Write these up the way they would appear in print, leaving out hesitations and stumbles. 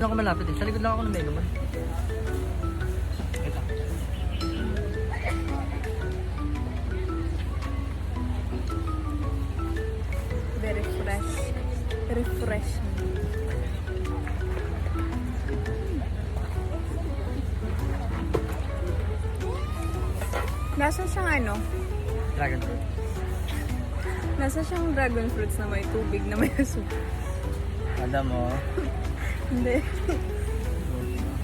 Ako malapit eh. Sa likod lang ako ng Mega Man. Ito. Very fresh. Refreshing. Nasa siyang ano? Dragon Fruit. Nasa siyang dragon fruits na may tubig na may aso. Alam mo. Hindi.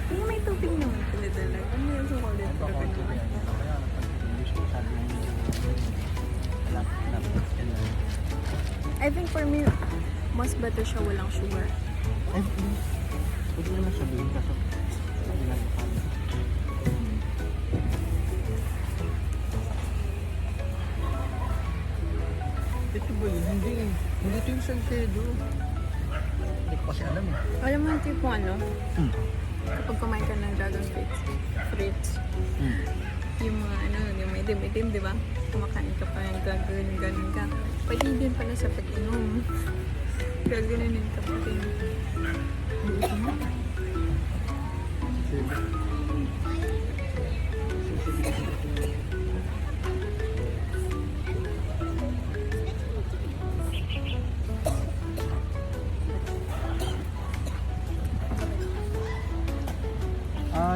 Hindi may tubig naman pala talaga. Ano yung sukulit? Ito ako ito yan. Kaya napag-English ko sabi ng laptop. I think for me, mas better siya walang sugar. Ay, pwede naman sabihin kasi hindi na ito kami. Ito ba yun? Hindi. Hindi ito yung Salcedo. Hindi ko kasi alam eh. Alam mo yung tipo ano? Kapag kumain ka ng dragon fruits, yung mga ano, yung may itim-itim, di ba? Kumakain ka pa ng ganun ka. Pwede din pala sa pag-inom. Gaganunin ka pa rin.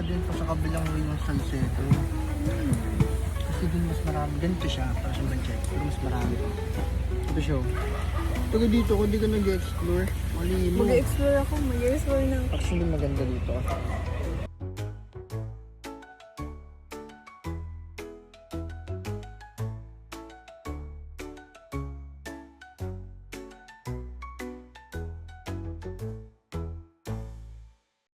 Din po sa kabilang way ng Salcedo. Kasi din mas marami. Ganito siya, para sa budget. Pero mas marami. Ito siya. Taga dito, kung di ka nag-explore, mali mo. Mag-explore ako. Mag-explore ng... Actually, maganda dito.